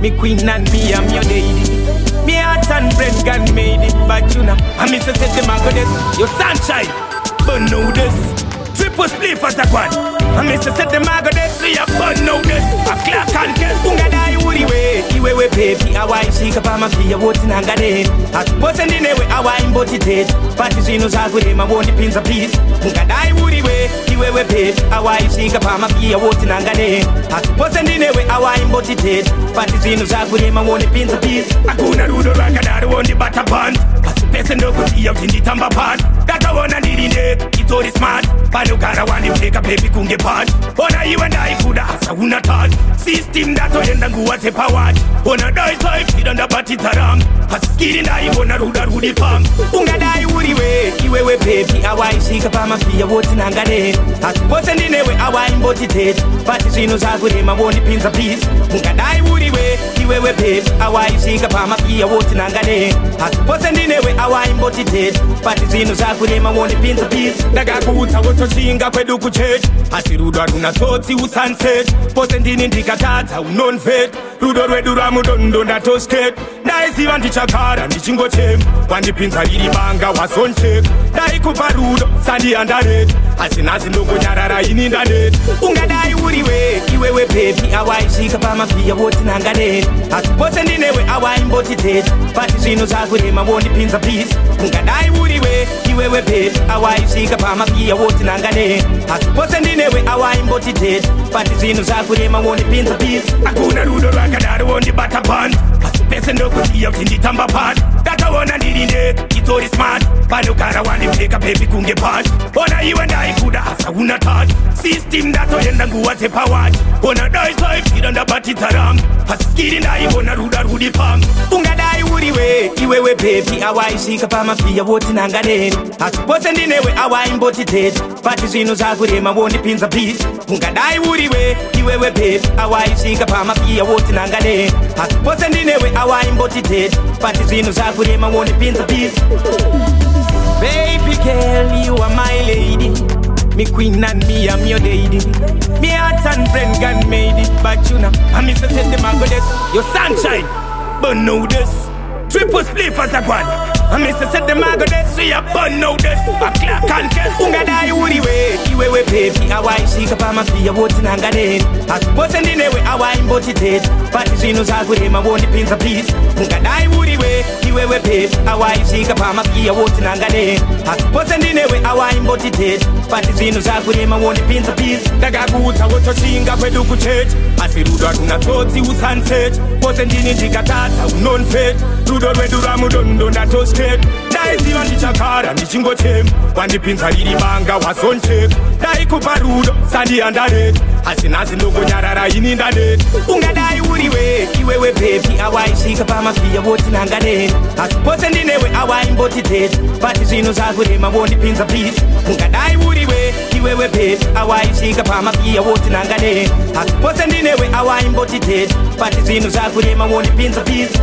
Me queen and me, I'm your lady. Me heart and brain can made it, but you know, I miss a set the this. Your sunshine, but know this. Triple split for the quad. I miss a set the this. So you but know this. A clock and kiss. Ungadai Uriwe, Iwewe baby. I want she can my fee. I want in Ungadai. I suppose in the way I want embodied it. Patricinos are with him. I want the pins of peace. Ungadai Uriwe, Iwewe baby. I want she can my fee. I want in Ungadai. I suppose in the way I want embodied it. Patricinos are with him. I want the pins of peace. I go na rudo rakadaro on the butter band. As the person no go see out in the tamba pan. That I wanna need in it. It's all smart. Panukara want to take a baby kunge pan. Ona you and I could ask a wuna touch. System that way and go at a power. Ona die type, hit on the bati taram. As skin I wanna ruda rudi pam. Ungadai Uriwe, Iwewe baby. I want she can my fee. I want in Ungadai. As person in the way I want embodied it. Patricinos are with him. I want the pins of peace. Ungadai Uriwe, Iwewe baby. I want she can my fee. I want in Ungadai. As person in the way I want embodied it. Patricinos are with him. I want the pins of peace. Nagakuta wotoshinga kwedu kuchechi. Asirudwa tunatoti usunset. Posendini ndikatata unonfet. Rudo rwedu ramudondo ndatosket. Ndaisiva ndichagara ndichingo chem. Wandipinza iri banga wasonchek. Ndaikupa rudo sandi andaret. Asinazi ndongo nyarara ini ndanet. Ungadai Uriwe, Iwewe baby. Awaishika pama pia woti nanganet. Asiposendine we awa imbotitet. Patricinos agurema wondipinza peace. Ungadai Uriwe, Iwewe baby. Awaishika pama pia woti nanganet. Asiposendine we awa imbotitet. Patricinos agurema wondipinza peace. Akuna rudo rakadaro wondi butter band. Asipese ndoko siya utindi tamba pan. Data wana nirinde, it's all smart. Panukara wani mteka baby kunge patch. Ona you and I could ask a wuna touch. System that way and go at a power. Ona die type, hit on the bati taram. As skin in I wanna ruda rudi pam. Ungadai Uriwe, Iwewe baby. Awaishika pama pia woti nanganet. Asiposendine we awa imbotitet. Patricinos agurema wondi pinza peace. Ungadai Uriwe, Iwewe baby. Awaishika pama pia woti nanganet. Asiposendine we awa imbotitet. Patricinos agurema wondi pinza peace. Baby girl, you are my lady. Me queen and me, I'm your lady. Me heart and brain can made it, but you know, I miss a set the this. Your sunshine, but know this. Triple split for the one. I miss a set the this, so you but know this. A clock and kiss. Ungadai Uriwe, Iwewe baby. Awaishika pama pia woti nanganet. Asiposendine we awa imbotitet. Patricinos agurema wondi pinza peace. Ungadai Uriwe, Iwewe baby. Awaishika pama pia woti nanganet. Asiposendine we awa imbotitet. Patricinos agurema wondi pinza peace. Nagakuta wotoshinga kwedu kuchechi. Asirudwa tunatoti usunset. Posendini ndikatata unonfet. Rudo rwedu ramudondo ndatosket. Ndaisiva ndichagara ndichingo chem. Wandipinza iri banga wasonchek. Ndaikupa rudo sandi andaret. Asinazi ndongo nyarara ini ndanet. Ungadai Uriwe, Iwewe baby. Awaishika pama pia woti nanganet. Asiposendine we awa imbotitet. Patricinos agurema wondipinza peace. Ungadai Uriwe, Iwewe baby. Awaishika pama pia woti nanganet. Asiposendine we awa imbotitet. Patricinos agurema wondipinza peace.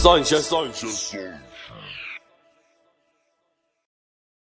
Sunshine.